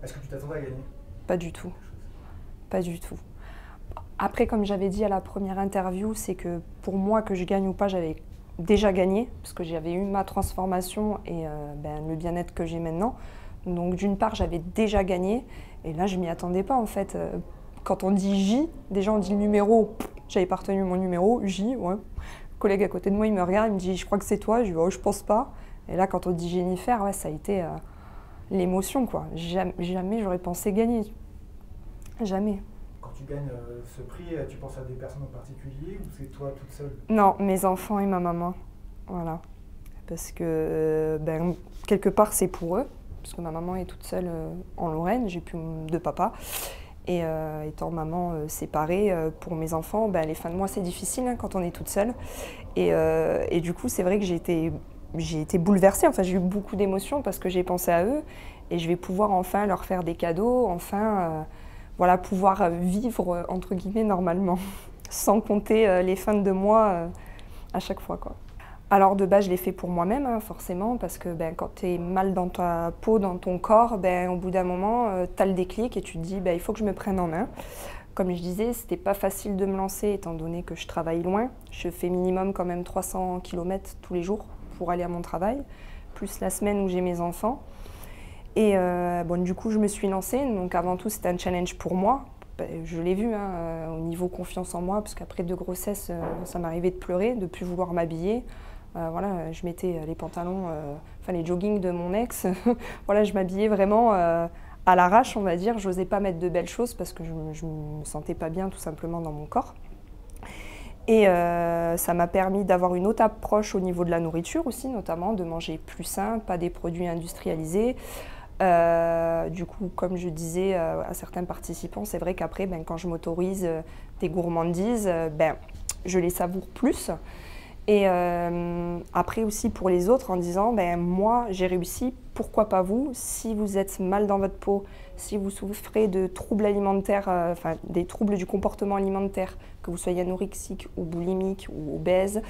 Est-ce que tu t'attendais à gagner? Pas du tout. Pas du tout. Après, comme j'avais dit à la première interview, c'est que pour moi, que je gagne ou pas, j'avais déjà gagné, parce que j'avais eu ma transformation et le bien-être que j'ai maintenant. Donc d'une part, j'avais déjà gagné, et là, je m'y attendais pas en fait. Quand on dit J, déjà on dit le numéro, j'avais pas retenu mon numéro, J, ouais. Le collègue à côté de moi, il me regarde, il me dit, je crois que c'est toi, je dis, oh, je pense pas. Et là, quand on dit Jennifer, ouais, ça a été l'émotion, quoi. Jamais j'aurais pensé gagner. Jamais. Quand tu gagnes ce prix, tu penses à des personnes en particulier ou c'est toi toute seule? Non, mes enfants et ma maman, voilà. Parce que quelque part c'est pour eux, parce que ma maman est toute seule en Lorraine, j'ai plus de papa. Et étant maman séparée, pour mes enfants, les fins de mois c'est difficile hein, quand on est toute seule. Et du coup c'est vrai que j'ai été bouleversée, enfin j'ai eu beaucoup d'émotions parce que j'ai pensé à eux et je vais pouvoir enfin leur faire des cadeaux, enfin voilà, pouvoir vivre entre guillemets normalement, sans compter les fins de mois à chaque fois, quoi. Alors de base je l'ai fait pour moi-même hein, forcément parce que quand tu es mal dans ta peau, dans ton corps, au bout d'un moment tu as le déclic et tu te dis il faut que je me prenne en main. Comme je disais, c'était pas facile de me lancer étant donné que je travaille loin. Je fais minimum quand même 300 km tous les jours pour aller à mon travail, plus la semaine où j'ai mes enfants. Et du coup je me suis lancée, donc avant tout c'était un challenge pour moi. Je l'ai vu hein, au niveau confiance en moi, parce qu'après 2 grossesses, ça m'arrivait de pleurer, de ne plus vouloir m'habiller. Voilà, je mettais les pantalons, les joggings de mon ex. Voilà, je m'habillais vraiment à l'arrache, on va dire. Je n'osais pas mettre de belles choses parce que je ne me sentais pas bien tout simplement dans mon corps. Et ça m'a permis d'avoir une autre approche au niveau de la nourriture aussi, notamment de manger plus sain, pas des produits industrialisés. Du coup, comme je disais à certains participants, c'est vrai qu'après, quand je m'autorise des gourmandises, je les savoure plus. Et après aussi pour les autres en disant, moi j'ai réussi, pourquoi pas vous? Si vous êtes mal dans votre peau, si vous souffrez de troubles alimentaires, des troubles du comportement alimentaire, que vous soyez anorexique ou boulimique ou obèse,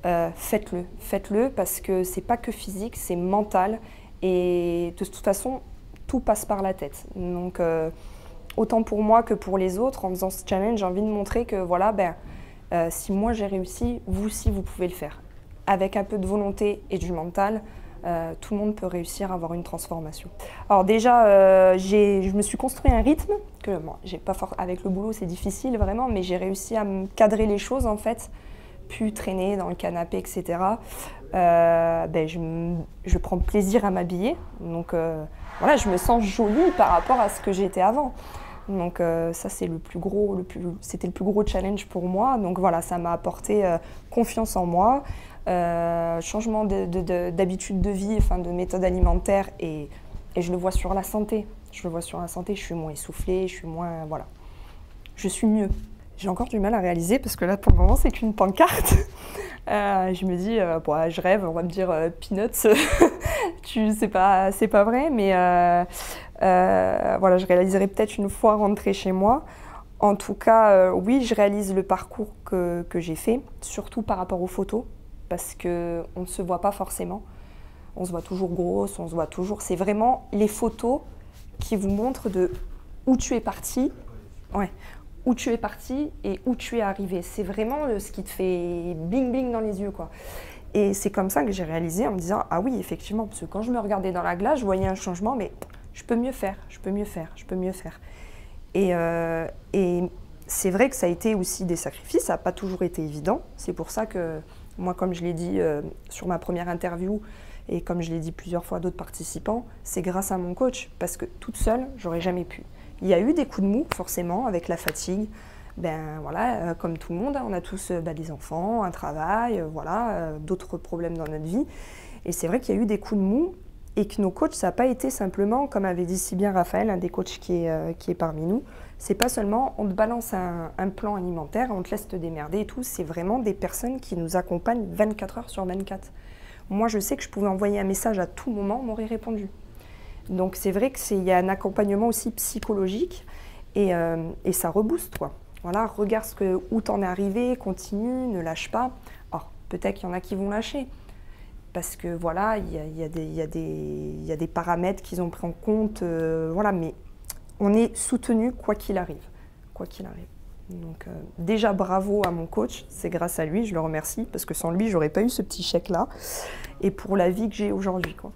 faites-le. Faites-le parce que c'est pas que physique, c'est mental. Et de toute façon, tout passe par la tête. Donc, autant pour moi que pour les autres, en faisant ce challenge, j'ai envie de montrer que voilà, si moi j'ai réussi, vous aussi vous pouvez le faire. Avec un peu de volonté et du mental, tout le monde peut réussir à avoir une transformation. Alors déjà, je me suis construit un rythme, que j'ai pas avec le boulot c'est difficile vraiment, mais j'ai réussi à me cadrer les choses en fait, plus traîner dans le canapé, etc. Je prends plaisir à m'habiller, donc voilà, je me sens jolie par rapport à ce que j'étais avant. Donc ça c'est c'était le plus gros challenge pour moi. Donc voilà, ça m'a apporté confiance en moi, changement d'habitude de vie, de méthode alimentaire et je le vois sur la santé. Je le vois sur la santé, je suis moins essoufflée, je suis moins, voilà, je suis mieux. J'ai encore du mal à réaliser parce que là pour le moment c'est qu'une pancarte. Je me dis, je rêve, on va me dire peanuts, c'est pas vrai, mais voilà, je réaliserai peut-être une fois rentrée chez moi. En tout cas, oui, je réalise le parcours que j'ai fait, surtout par rapport aux photos, parce qu'on ne se voit pas forcément. On se voit toujours grosse, on se voit toujours. C'est vraiment les photos qui vous montrent de où tu es parti. Ouais. Où tu es parti et où tu es arrivé. C'est vraiment ce qui te fait bling bling dans les yeux, quoi. Et c'est comme ça que j'ai réalisé en me disant, ah oui, effectivement, parce que quand je me regardais dans la glace, je voyais un changement, mais je peux mieux faire, je peux mieux faire, je peux mieux faire. Et c'est vrai que ça a été aussi des sacrifices, ça n'a pas toujours été évident. C'est pour ça que moi, comme je l'ai dit sur ma première interview, et comme je l'ai dit plusieurs fois à d'autres participants, c'est grâce à mon coach, parce que toute seule, j'aurais jamais pu. Il y a eu des coups de mou, forcément, avec la fatigue. Voilà, comme tout le monde, on a tous des enfants, un travail, voilà, d'autres problèmes dans notre vie. Et c'est vrai qu'il y a eu des coups de mou et que nos coachs, ça n'a pas été simplement, comme avait dit si bien Raphaël, un des coachs qui est parmi nous, c'est pas seulement on te balance un plan alimentaire, on te laisse te démerder et tout, c'est vraiment des personnes qui nous accompagnent 24 heures sur 24. Moi, je sais que je pouvais envoyer un message à tout moment, on m'aurait répondu. Donc c'est vrai qu'il y a un accompagnement aussi psychologique et ça rebooste, quoi. Voilà, regarde où t'en es arrivé, continue, ne lâche pas. Alors peut-être qu'il y en a qui vont lâcher parce que voilà, il y a des paramètres qu'ils ont pris en compte, voilà, mais on est soutenu quoi qu'il arrive, quoi qu'il arrive. Donc déjà bravo à mon coach, c'est grâce à lui, je le remercie, parce que sans lui, j'aurais pas eu ce petit chèque-là, et pour la vie que j'ai aujourd'hui, quoi.